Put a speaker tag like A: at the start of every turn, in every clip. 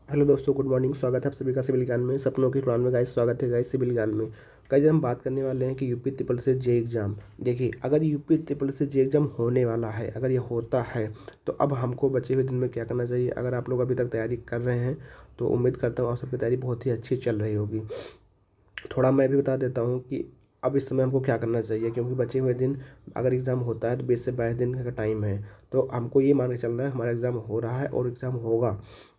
A: Hello दोस्तों, good morning. स्वागत है आप सभी का सिविल ज्ञान में, सपनों की उड़ान में। गाइस स्वागत है गाइस सिविल ज्ञान में। गाइस हम बात करने वाले हैं कि यूपी ट्रिपल से जे एग्ज़ाम। देखिए, अगर यूपी ट्रिपल से जे एग्ज़ाम होने वाला है, अगर ये होता है तो अब हमको बचे हुए दिन में क्या करना चाहिए। अगर आप लोग अभी तक तैयारी कर रहे हैं तो उम्मीद करता हूँ आप सबकी तैयारी बहुत ही अच्छी चल रही होगी। थोड़ा मैं भी बता देता हूँ कि अब इस समय हमको क्या करना चाहिए, क्योंकि बचे हुए दिन, अगर एग्ज़ाम होता है तो 20 से 22 दिन का टाइम है। तो हमको ये मान के चलना है हमारा एग्ज़ाम हो रहा है और एग्ज़ाम होगा,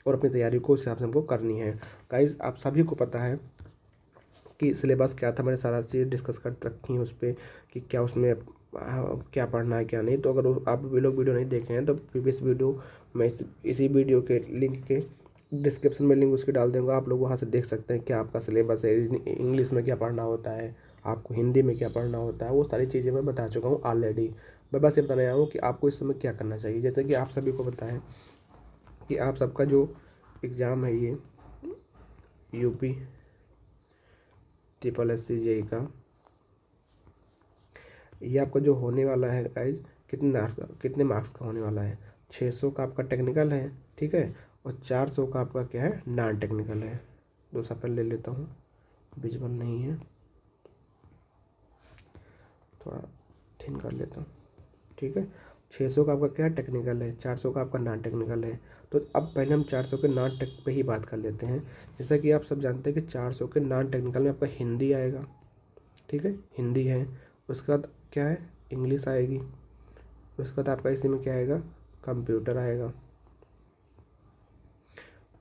A: और अपनी तैयारी को उस हिसाब से हमको करनी है। गाइज आप सभी को पता है कि सिलेबस क्या था, मैंने सारा चीज़ डिस्कस कर रखी है उस पर कि क्या उसमें क्या पढ़ना है क्या नहीं। तो अगर आप भी लोग वीडियो नहीं देखे हैं तो प्रीवियस वीडियो मैं इसी वीडियो के लिंक के डिस्क्रिप्शन में लिंक उसकी डाल दूँगा, आप लोग वहाँ से देख सकते हैं क्या आपका सिलेबस है, इंग्लिश में क्या पढ़ना होता है, आपको हिंदी में क्या पढ़ना होता है। वो सारी चीज़ें मैं बता चुका हूँ ऑलरेडी। मैं बस ये बताने आया हूँ कि आपको इस समय क्या करना चाहिए। जैसे कि आप सभी को पता है कि आप सबका जो एग्ज़ाम है ये यूपी ट्रिपल एस सी जे का, ये आपका जो होने वाला है गाइज, कितने मार्क्स का होने वाला है। 600 का आपका टेक्निकल है, ठीक है, और 400 का आपका क्या है, नॉन टेक्निकल है। दो सेकंड ले लेता हूँ, विजुअल नहीं है, थोड़ा थिन कर लेता हूँ, ठीक है। 600 का आपका क्या है, टेक्निकल है, 400 का आपका नॉन टेक्निकल है। तो अब पहले हम 400 के नॉन टेक पे ही बात कर लेते हैं। जैसा कि आप सब जानते हैं कि 400 के नॉन टेक्निकल में आपका हिंदी आएगा, ठीक है, हिंदी है। उसके बाद क्या है, इंग्लिश आएगी। उसके बाद आपका इसी में क्या आएगा, कंप्यूटर आएगा।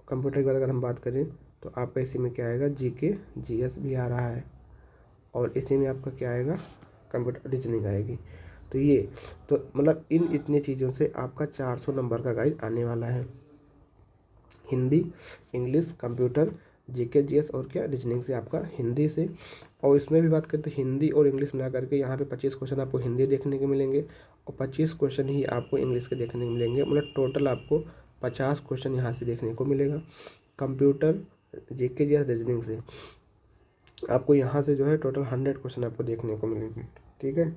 A: कंप्यूटर के बाद अगर हम बात करें तो आपका इसी में क्या आएगा, जीके जीएस भी आ रहा है, और इसी में आपका क्या आएगा, कंप्यूटर रीजनिंग आएगी। तो ये, तो मतलब इन इतनी चीज़ों से आपका 400 नंबर का गाइड आने वाला है। Hindi, English, computer, GK GS और क्या, रीजनिंग से आपका हिंदी से। और इसमें भी बात करें तो हिंदी और इंग्लिश मिला करके यहाँ पे 25 क्वेश्चन आपको हिंदी देखने के मिलेंगे और 25 क्वेश्चन ही आपको इंग्लिश के देखने को मिलेंगे। मतलब टोटल आपको 50 क्वेश्चन यहाँ से देखने को मिलेगा। कंप्यूटर, जीके जीएस, रीजनिंग से आपको यहाँ से जो है टोटल 100 क्वेश्चन आपको देखने को मिलेंगे, ठीक है।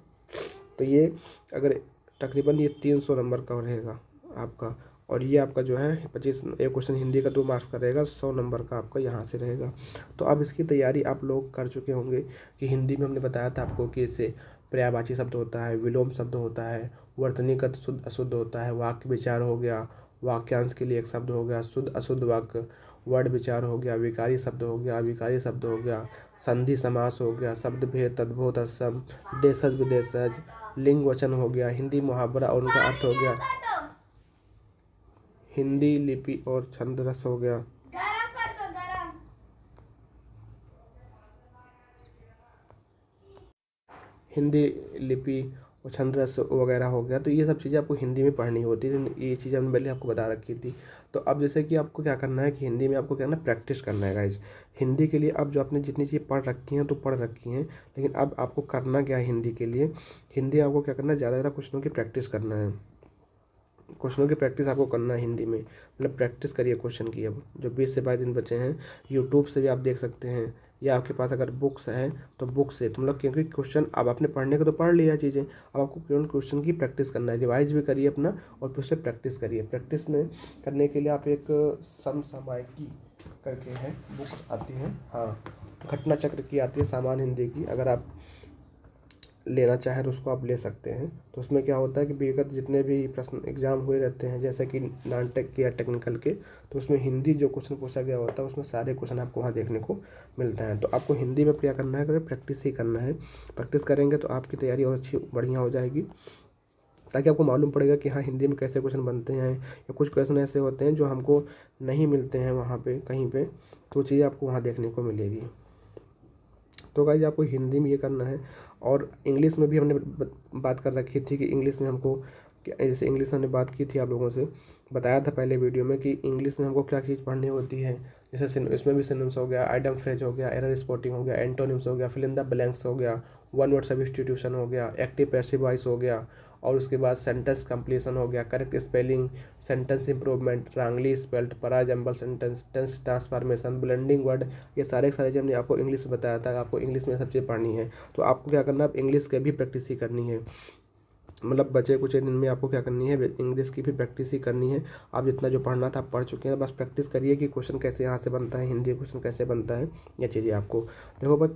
A: तो ये अगर तकरीबन ये 300 नंबर का रहेगा आपका, और ये आपका जो है 25, एक क्वेश्चन हिंदी का 2 मार्क्स का रहेगा, 100 नंबर का आपका यहाँ से रहेगा। तो अब इसकी तैयारी आप लोग कर चुके होंगे कि हिंदी में हमने बताया था आपको कि इससे पर्यायवाची शब्द होता है, विलोम शब्द होता है, वर्तनीगत शुद्ध अशुद्ध होता है, वाक्य विचार हो गया, वाक्यांश के लिए एक शब्द हो गया, शुद्ध अशुद्ध वाक्य, वर्ड विचार हो गया, विकारी शब्द हो गया, अविकारी शब्द हो गया, संधि समास हो गया, शब्द भेद, तद्भव, तत्सम, देशज विदेशज, लिंग वचन हो गया, हिंदी मुहावरा और उनका अर्थ हो गया, हिंदी लिपि और छंद रस हो गया, हिंदी लिपि और छंद रस वगैरह हो गया। तो ये सब चीज़ें आपको हिंदी में पढ़नी होती है, तो ये चीज़ें हमने पहले आपको बता रखी थी। तो अब जैसे कि आपको क्या करना है कि हिंदी में आपको क्या करना है, प्रैक्टिस करना है गाइज। हिंदी के लिए अब जो आपने जितनी चीज़ें पढ़ रखी हैं तो पढ़ रखी हैं, लेकिन अब आपको करना क्या है हिंदी के लिए, हिंदी आपको क्या करना है, ज़्यादा ज़्यादा क्वेश्चनों की प्रैक्टिस करना है। क्वेश्चनों की प्रैक्टिस आपको करना है हिंदी में, मतलब प्रैक्टिस करिए क्वेश्चन की। अब जो 20 से 22 दिन बचे हैं, यूट्यूब से भी आप देख सकते हैं, या आपके पास अगर बुक्स है तो बुक से, तो मतलब क्योंकि क्वेश्चन अब आपने पढ़ने को तो पढ़ लिया चीज़ें, अब आपको केवल क्वेश्चन की प्रैक्टिस करना है, रिवाइज भी करिए अपना और फिर से प्रैक्टिस करिए। प्रैक्टिस में करने के लिए आप एक समसामयिकी करके है बुक आती है, हाँ, घटना चक्र की आती है, सामान्य हिंदी की, अगर आप लेना चाहें तो उसको आप ले सकते हैं। तो उसमें क्या होता है कि विगत जितने भी प्रश्न एग्जाम हुए रहते हैं, जैसे कि नॉन टेक के या टेक्निकल के, तो उसमें हिंदी जो क्वेश्चन पूछा गया होता है उसमें सारे क्वेश्चन आपको वहाँ देखने को मिलता है। तो आपको हिंदी में क्या करना है, प्रैक्टिस ही करना है। प्रैक्टिस करेंगे तो आपकी तैयारी और अच्छी बढ़िया हो जाएगी, ताकि आपको मालूम पड़ेगा कि हाँ हिंदी में कैसे क्वेश्चन बनते हैं, या कुछ क्वेश्चन ऐसे होते हैं जो हमको नहीं मिलते हैं वहाँ पे कहीं पे, तो चीज़ें आपको वहाँ देखने को मिलेगी। तो गाइज आपको हिंदी में ये करना है। और इंग्लिश में भी हमने बात कर रखी थी कि इंग्लिश में हमको जैसे इंग्लिश में हमने बात की थी, आप लोगों से बताया था पहले वीडियो में कि इंग्लिश में हमको क्या चीज़ पढ़नी होती है। जैसे इसमें भी सिनोनिम्स हो गया, आइटम फ्रेज हो गया, एरर स्पॉटिंग हो गया, एंटोनिम्स हो गया, फिल इन द ब्लैंक्स हो गया, वन वर्ड सब्स्टिट्यूशन हो गया, एक्टिव पैसिव वॉइस हो गया, और उसके बाद सेंटेंस कंप्लीशन हो गया, correct spelling, sentence improvement, wrongly spelled, para jumble sentence, tense transformation, blending word, ये सारे के सारे जो हमने आपको इंग्लिश में बताया था, आपको इंग्लिश में सब चीज़ पढ़नी है। तो आपको क्या करना है, आप इंग्लिश के भी प्रैक्टिस ही करनी है। मतलब बचे कुछ दिन में आपको क्या करनी है, इंग्लिश की भी प्रैक्टिस ही करनी है। आप जितना जो पढ़ना था आप पढ़ चुके हैं, बस प्रैक्टिस करिए कि क्वेश्चन कैसे यहाँ से बनता है, हिंदी क्वेश्चन कैसे बनता है, ये चीज़ें आपको देखो। भाई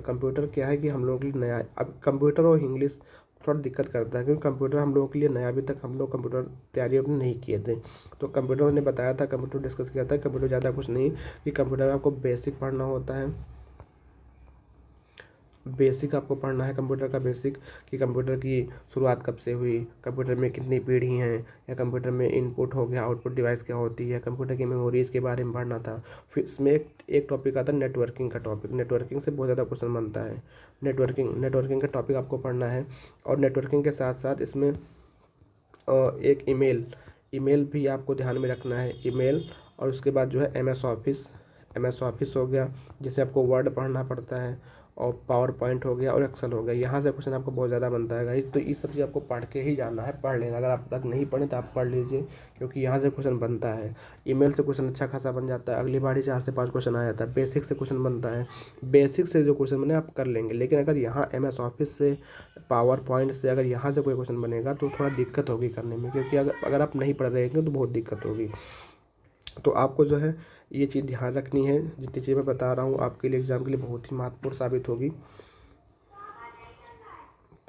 A: कंप्यूटर क्या है कि हम लोगों के लिए नया है। अब कंप्यूटर और इंग्लिश थोड़ा दिक्कत करता है, क्योंकि कंप्यूटर हम लोगों के लिए नया, अभी तक हम लोग कंप्यूटर तैयारी अपनी नहीं किए थे। तो कंप्यूटर ने बताया था, कंप्यूटर डिस्कस किया था। कंप्यूटर ज़्यादा कुछ नहीं कि कंप्यूटर में आपको बेसिक पढ़ना होता है, बेसिक आपको पढ़ना है कंप्यूटर का बेसिक, कि कंप्यूटर की शुरुआत कब से हुई, कंप्यूटर में कितनी पीढ़ी हैं, या कंप्यूटर में इनपुट हो गया, आउटपुट डिवाइस क्या होती है, कंप्यूटर की मेमोरीज़ के बारे में पढ़ना था। फिर इसमें एक टॉपिक आता है नेटवर्किंग का टॉपिक। नेटवर्किंग से बहुत ज़्यादा क्वेश्चन बनता है। नेटवर्किंग का टॉपिक आपको पढ़ना है। और नेटवर्किंग के साथ साथ इसमें एक ईमेल भी आपको ध्यान में रखना है, ईमेल। और उसके बाद जो है एम एस ऑफिस हो गया, जिसे आपको वर्ड पढ़ना पड़ता है, और पावर पॉइंट हो गया, और एक्सेल हो गया। यहाँ से क्वेश्चन आपको बहुत ज़्यादा बनता है गाइस। तो इस सब चीज़ आपको पढ़ के ही जाना है, पढ़ लेना। अगर आप तक नहीं पढ़े तो आप पढ़ लीजिए, क्योंकि यहाँ से क्वेश्चन बनता है। ईमेल से क्वेश्चन अच्छा खासा बन जाता है, अगली बार ही 4 से 5 क्वेश्चन आ जाता है। बेसिक से क्वेश्चन बनता है, बेसिक से जो क्वेश्चन बने आप कर लेंगे। लेकिन अगर यहाँ एम एस ऑफिस से, पावर पॉइंट से अगर यहाँ से कोई क्वेश्चन बनेगा तो थोड़ा दिक्कत होगी करने में, क्योंकि अगर आप नहीं पढ़ रहे हैं तो बहुत दिक्कत होगी। तो आपको जो है ये चीज़ ध्यान रखनी है। जितनी चीज़ मैं बता रहा हूँ आपके लिए एग्ज़ाम के लिए बहुत ही महत्वपूर्ण साबित होगी।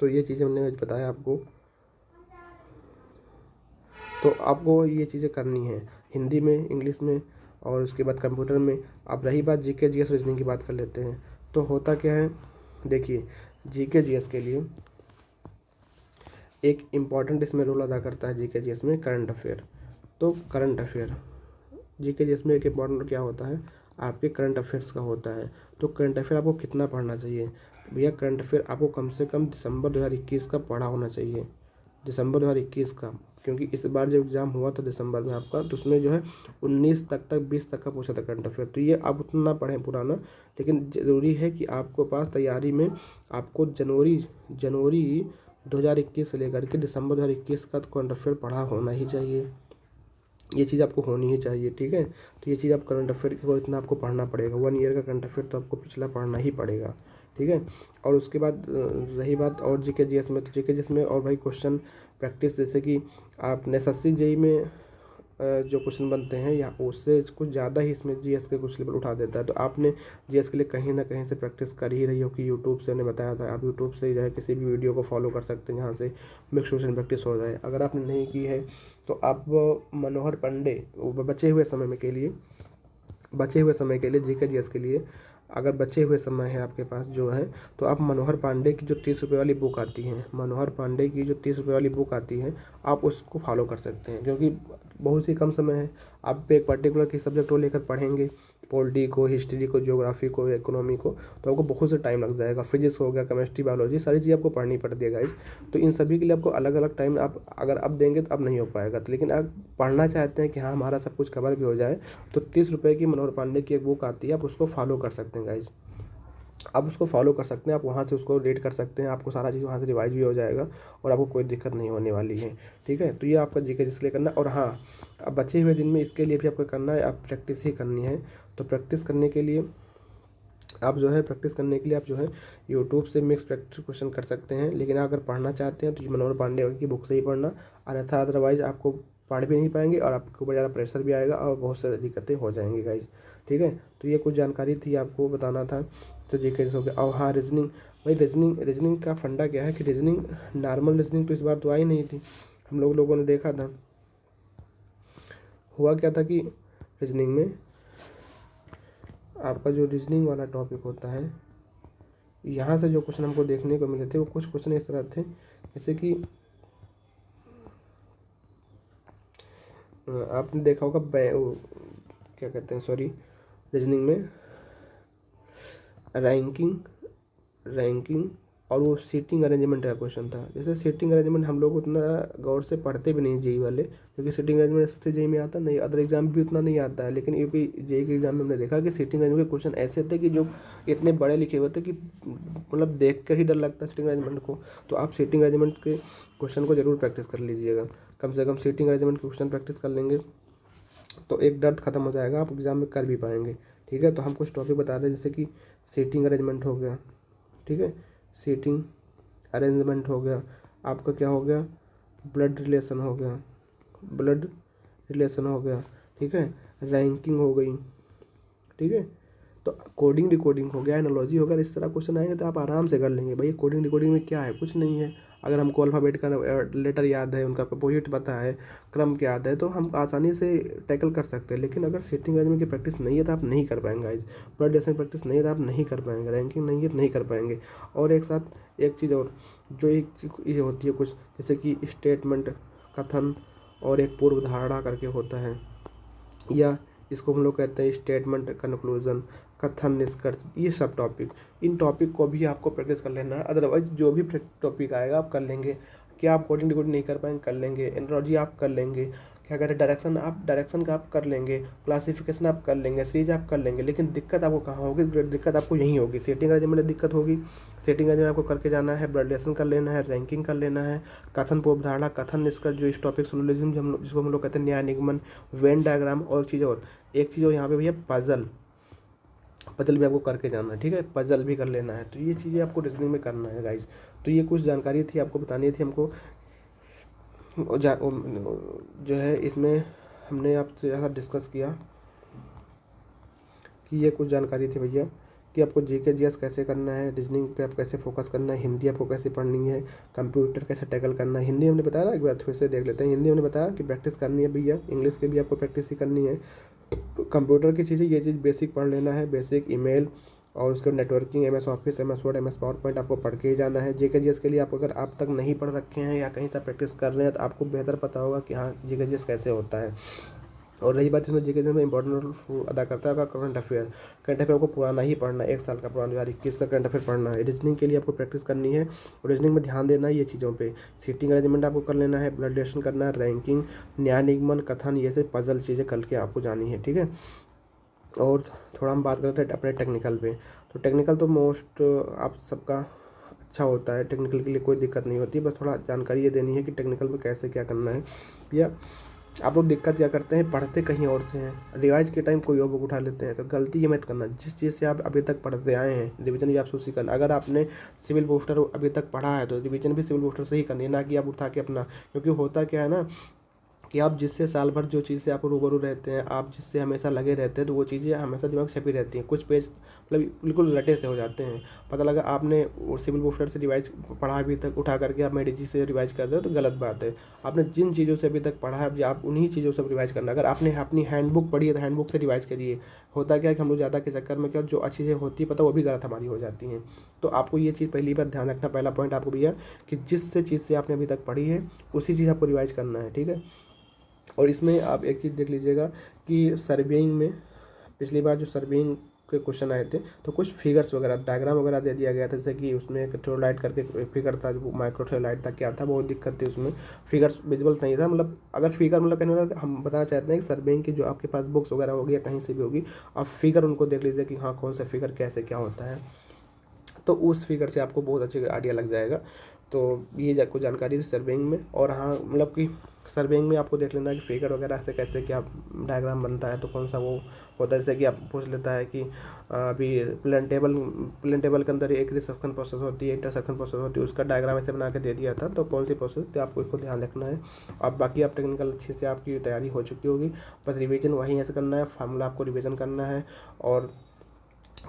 A: तो ये चीज़ें मैंने बताया आपको, तो आपको ये चीज़ें करनी है हिंदी में, इंग्लिश में, और उसके बाद कंप्यूटर में। अब रही बात जीके जीएस रीजनिंग की बात कर लेते हैं। तो होता क्या है, देखिए जीके जीएस के लिए एक इम्पॉर्टेंट इसमें रोल अदा करता है जीके जीएस में, करंट अफेयर। तो करंट अफेयर जीके जीएस में एक इम्पॉर्टेंट क्या होता है, आपके करंट अफेयर्स का होता है। तो करंट अफेयर आपको कितना पढ़ना चाहिए भैया, करंट अफेयर आपको कम से कम दिसंबर 2021 का पढ़ा होना चाहिए, दिसंबर 2021 का। क्योंकि इस बार जब एग्ज़ाम हुआ था दिसंबर में आपका, तो उसमें जो है 19 तक 20 तक का पूछा था करंट अफेयर। तो ये आप उतना पढ़ें पुराना, लेकिन ज़रूरी है कि आपको पास तैयारी में आपको जनवरी 2021 से लेकर के दिसंबर 2021 का करंट अफेयर पढ़ा होना ही चाहिए। ये चीज़ आपको होनी ही चाहिए, ठीक है। तो ये चीज़ आप करंट अफेयर को इतना आपको पढ़ना पड़ेगा, 1 ईयर का करंट अफेयर तो आपको पिछला पढ़ना ही पड़ेगा, ठीक है। और उसके बाद रही बात और जीके जीएस में, तो जीके जीएस में और भाई क्वेश्चन प्रैक्टिस, जैसे कि आपने एसएससी जेई में जो क्वेश्चन बनते हैं या उससे कुछ ज़्यादा ही इसमें जीएस के कुछ लेवल उठा देता है। तो आपने जीएस के लिए कहीं ना कहीं से प्रैक्टिस कर ही रही हो, कि यूट्यूब से मैंने बताया था, आप यूट्यूब से जो है किसी भी वीडियो को फॉलो कर सकते हैं, जहाँ से मिक्स क्वेश्चन प्रैक्टिस हो जाए। अगर आपने नहीं की है तो आप मनोहर पांडे, बचे हुए समय के लिए जीके जीएस के लिए, अगर बचे हुए समय है आपके पास जो है, तो आप मनोहर पांडे की जो 30 रुपये वाली बुक आती है, मनोहर पांडे की जो 30 रुपये वाली बुक आती है, आप उसको फॉलो कर सकते हैं। क्योंकि बहुत ही कम समय है, आप एक पर्टिकुलर किस सब्जेक्ट को लेकर पढ़ेंगे, पॉलिटी को, हिस्ट्री को, ज्योग्राफी को, इकोनॉमी को, तो आपको बहुत से टाइम लग जाएगा। फिजिक्स हो गया, केमिस्ट्री, बायोलॉजी, सारी चीज़ आपको पढ़नी पड़ती है गाइस। तो इन सभी के लिए आपको अलग अलग टाइम आप अगर अब देंगे तो अब नहीं हो पाएगा। तो लेकिन आप पढ़ना चाहते हैं कि हाँ हमारा सब कुछ कवर भी हो जाए, तो 30 रुपये की मनोहर पांडे की एक बुक आती है, आप उसको फॉलो कर सकते हैं गाइज। आप उसको फॉलो कर सकते हैं, आप वहाँ से उसको रीड कर सकते हैं, आपको सारा चीज़ वहाँ से रिवाइज भी हो जाएगा, और आपको कोई दिक्कत नहीं होने वाली है, ठीक है। तो ये आपका जीके जिसके लिए करना है। और हाँ, अब बचे हुए दिन में इसके लिए भी आपको करना है, आप प्रैक्टिस ही करनी है। तो प्रैक्टिस करने के लिए आप जो है यूट्यूब से मिक्स प्रैक्टिस क्वेश्चन कर सकते हैं। लेकिन अगर पढ़ना चाहते हैं तो मनोहर पांडे की बुक से ही पढ़ना, अन्यथा अदरवाइज़ आपको पढ़ भी नहीं पाएंगे, और आपके ऊपर ज़्यादा प्रेशर भी आएगा, और बहुत सारी दिक्कतें हो जाएंगी गाइज, ठीक है। तो ये कुछ जानकारी थी आपको बताना था। तो जीके हो गया। और हाँ, रीजनिंग, भाई रीजनिंग का फंडा क्या है कि रीजनिंग, नॉर्मल रीजनिंग तो इस बार तो आई नहीं थी, हम लोगों ने देखा था। हुआ क्या था कि रीजनिंग में आपका जो रीजनिंग वाला टॉपिक होता है, यहाँ से जो क्वेश्चन हमको देखने को मिले थे, वो कुछ क्वेश्चन इस तरह थे, जैसे कि आपने देखा होगा क्या कहते हैं, सॉरी, रीजनिंग में रैंकिंग और वो सीटिंग अरेंजमेंट का क्वेश्चन था। जैसे सीटिंग अरेंजमेंट हम लोग उतना गौर से पढ़ते भी नहीं जेई वाले, क्योंकि सीटिंग अरेंजमेंट एसएससी जेई में आता नहीं, अदर एग्जाम भी उतना नहीं आता है। लेकिन यूपी जेई के एग्जाम में हमने देखा कि सीटिंग अरेंजमेंट के क्वेश्चन ऐसे थे कि जो इतने बड़े लिखे हुए थे कि मतलब देख कर ही डर लगता है सीटिंग अरेंजमेंट को। तो आप सीटिंग अरेंजमेंट के क्वेश्चन को जरूर प्रैक्टिस कर लीजिएगा, कम से कम सीटिंग अरेंजमेंट के क्वेश्चन प्रैक्टिस कर लेंगे तो एक डर खत्म हो जाएगा, आप एग्जाम में कर भी पाएंगे, ठीक है। तो हम कुछ टॉपिक बता रहे हैं, जैसे कि सीटिंग अरेंजमेंट हो गया, ठीक है, सीटिंग अरेंजमेंट हो गया, आपका क्या हो गया, ब्लड रिलेशन हो गया, ब्लड रिलेशन हो गया, ठीक है, रैंकिंग हो गई, ठीक है। तो कोडिंग डिकोडिंग हो गया, एनालॉजी हो गया। इस तरह क्वेश्चन आएंगे तो आप आराम से कर लेंगे। भाई कोडिंग डिकोडिंग में क्या है, कुछ नहीं है। अगर हमको अल्फ़ाबेट का लेटर याद है, उनका अपोजिट पता है, क्रम क्या याद है, तो हम आसानी से टैकल कर सकते हैं। लेकिन अगर सीटिंग अरेंजमेंट की प्रैक्टिस नहीं है तो आप नहीं कर पाएंगे गाइस। ब्लड रेशन प्रैक्टिस नहीं है तो आप नहीं कर पाएंगे, रैंकिंग नहीं है तो नहीं कर पाएंगे। और एक साथ एक चीज़ और, जो एक चीज़ होती है कुछ, जैसे कि स्टेटमेंट, कथन और एक पूर्व धारणा करके होता है, या इसको हम लोग कहते हैं स्टेटमेंट कंक्लूजन, कथन निष्कर्ष, ये सब टॉपिक, इन टॉपिक को भी आपको प्रैक्टिस कर लेना है। अदरवाइज जो भी टॉपिक आएगा आप कर लेंगे। क्या आप कोडिंग डिकोडिंग नहीं कर पाएंगे, कर लेंगे। एनर्जी आप कर लेंगे, क्या करें, डायरेक्शन का आप कर लेंगे, क्लासिफिकेशन आप कर लेंगे, सीरीज आप कर लेंगे। लेकिन दिक्कत आपको कहाँ होगी, दिक्कत आपको यहीं होगी, सेटिंग अरेंजमेंट में दिक्कत होगी। सेटिंग अरेंजमेंट आपको करके जाना है, ब्लड रिलेशन कर लेना है, रैंकिंग कर लेना है, कथन पूर्व धारणा, कथन निष्कर्ष, जो इस टॉपिक सोल्यूशन जिसको हम लोग कहते हैं न्याय निगमन, वेन डायग्राम, और चीज़ और एक चीज़ और यहाँ पे भैया पजल, पजल भी आपको करके जाना है, ठीक है, पजल भी कर लेना है। तो ये चीज़ें आपको रीजनिंग में करना है गाइज। तो ये कुछ जानकारी थी आपको बतानी थी हमको, जो है इसमें हमने आपसे ऐसा डिस्कस किया कि ये कुछ जानकारी थी भैया, कि आपको जीके जीएस कैसे करना है, रीजनिंग पे आप कैसे फोकस करना है, हिंदी आपको कैसे पढ़नी है, कंप्यूटर कैसे टैकल करना है। हिंदी हमने बताया ना, एक बार फिर से देख लेते हैं। हिंदी हमने बताया कि प्रैक्टिस करनी है भैया, इंग्लिश की भी आपको प्रैक्टिस ही करनी है। कंप्यूटर की चीज़ें, ये चीज़ बेसिक पढ़ लेना है, बेसिक ईमेल और उसके networking, MS office, MS word, MS power point आपको पढ़ के ही जाना है। जीके जीएस के लिए आप अगर आप तक नहीं पढ़ रखे हैं या कहीं से प्रैक्टिस कर रहे हैं तो आपको बेहतर पता होगा कि हाँ जीके जीएस कैसे होता है। और रही बात, इसमें जीके जीएस में इंपॉर्टेंट रोल अदा करता है आपका करंट अफेयर। करंट अफेयर को पुराना ही पढ़ना है, 1 साल का पुराना 2021 का करंट अफेयर पढ़ना है। रीजनिंग के लिए आपको प्रैक्टिस करनी है और रीजनिंग में ध्यान देना है ये चीज़ों पे। सीटिंग अरेंजमेंट आपको कर लेना है, ब्लड रिलेशन करना है, रैंकिंग, न्याय निगमन, कथन, ये से पजल चीज़ें कल के आपको जानी है, ठीक है। और थोड़ा हम बात करते हैं अपने टेक्निकल पे। तो टेक्निकल तो मोस्ट आप सबका अच्छा होता है, टेक्निकल के लिए कोई दिक्कत नहीं होती। बस थोड़ा जानकारी ये देनी है कि टेक्निकल में कैसे क्या करना है। या आप लोग दिक्कत क्या करते हैं, पढ़ते कहीं और से हैं, रिवाइज के टाइम कोई और बुक उठा लेते हैं। तो गलती ये मत करना, जिस चीज़ से आप अभी तक पढ़ते आए हैं रिवीजन भी आप उसी करना। अगर आपने सिविल बूस्टर अभी तक पढ़ा है तो रिवीजन भी सिविल बूस्टर से ही करनी है, ना कि आप उठा के अपना। क्योंकि होता क्या है ना कि आप जिससे साल भर जो चीज़ से आप रूबरू रहते हैं, आप जिससे हमेशा लगे रहते हैं, तो वो चीज़ें हमेशा दिमाग में छपी रहती हैं। कुछ पेज मतलब बिल्कुल रटे से हो जाते हैं। पता लगा आपने सिविल बूस्टर से रिवाइज पढ़ा अभी तक, उठा करके आप मेडिजी से रिवाइज कर रहे हो तो गलत बात है। आपने जिन चीज़ों से अभी तक पढ़ा है आप उन्हीं चीज़ों से रिवाइज करना। अगर आपने अपनी हैंडबुक पढ़ी है तो हैंडबुक से रिवाइज करिए। होता क्या है कि हम लोग ज़्यादा के चक्कर में क्या जो अच्छी चीज़ें होती है पता वो भी गलत हमारी हो जाती हैं। तो आपको ये चीज़ पहली बार ध्यान रखना, पहला पॉइंट आपको भैया, कि जिस चीज़ से आपने अभी तक पढ़ी है उसी चीज़ आपको रिवाइज करना है, ठीक है। और इसमें आप एक चीज़ देख लीजिएगा कि सर्वेइंग में पिछली बार जो सर्वेइंग के क्वेश्चन आए थे तो कुछ फिगर्स वगैरह, डायग्राम वगैरह दे दिया गया था। जैसे कि उसमें एक थ्योलाइट करके फिगर था, जो माइक्रो थ्योलाइट था, क्या था, बहुत दिक्कत थी उसमें, फिगर्स विजुअल नहीं था। मतलब अगर फिगर मतलब कहने वाला हम बताना चाहते हैं कि सर्वेइंग की जो आपके पास बुक्स वगैरह होगी या कहीं से भी होगी, आप फिगर उनको देख लीजिए कि हाँ कौन सा फिगर कैसे क्या होता है, तो उस फिगर से आपको बहुत अच्छी आइडिया लग जाएगा। तो ये कुछ जानकारी थी सर्वेइंग में। और हाँ मतलब कि सर्वेइंग में आपको देख लेना है कि फिगर वगैरह से कैसे क्या डायग्राम बनता है, तो कौन सा वो होता है। जैसे कि आप पूछ लेता है कि अभी प्लेन टेबल के अंदर एक रिसेक्शन प्रोसेस होती है, इंटरसेक्शन प्रोसेस होती है, उसका डायग्राम ऐसे बना के दे दिया था, तो कौन सी प्रोसेस, तो आपको इसको ध्यान रखना है। अब बाकी आप टेक्निकल अच्छे से आपकी तैयारी हो चुकी होगी, बस रिविजन वहीं ऐसे करना है, फार्मूला आपको रिविजन करना है। और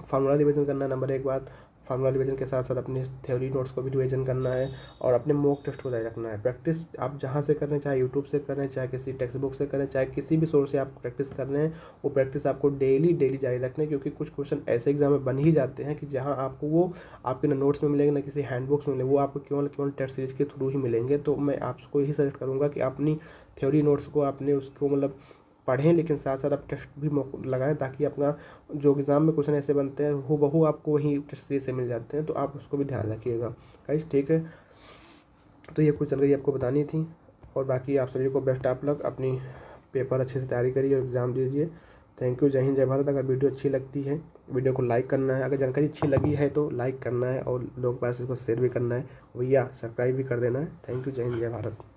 A: फार्मूला रिवीजन करना है नंबर 1 बात। फार्मूला रिवीजन के साथ साथ अपने थ्योरी नोट्स को भी रिवीजन करना है और अपने मॉक टेस्ट को जारी रखना है। प्रैक्टिस आप जहाँ से करें, चाहे यूट्यूब से करें, चाहे किसी टेक्स्ट बुक से करें, चाहे किसी भी सोर्स से आप प्रैक्टिस कर रहे हैं, वो प्रैक्टिस आपको डेली जारी रखना है। क्योंकि कुछ क्वेश्चन ऐसे एग्जाम में बन ही जाते हैं कि जहाँ आपको वो आपके ना नोट्स में मिलेंगे ना किसी हैंड बुक्स में मिलेंगे, वो आपको केवल टेस्ट सीरीज के थ्रू ही मिलेंगे। तो मैं आपको यही सजेस्ट करूँगा कि अपनी थ्योरी नोट्स को आपने उसको मतलब पढ़ें, लेकिन साथ साथ आप टेस्ट भी लगाएं, ताकि अपना जो एग्ज़ाम में क्वेश्चन ऐसे बनते हैं हूबहू आपको वहीं टेस्ट सीरीज से मिल जाते हैं। तो आप उसको भी ध्यान रखिएगा गाइस, ठीक है। तो ये कुछ जानकारी आपको बतानी थी। और बाकी आप सभी को बेस्ट ऑफ लक, अपनी पेपर अच्छे से तैयारी करिए और एग्ज़ाम दीजिए। थैंक यू, जय हिंद जय भारत। अगर वीडियो अच्छी लगती है वीडियो को लाइक करना है, अगर जानकारी अच्छी लगी है तो लाइक करना है और लोगों के पास इसको शेयर भी करना है, भैया सब्सक्राइब भी कर देना है। थैंक यू, जय हिंद जय भारत।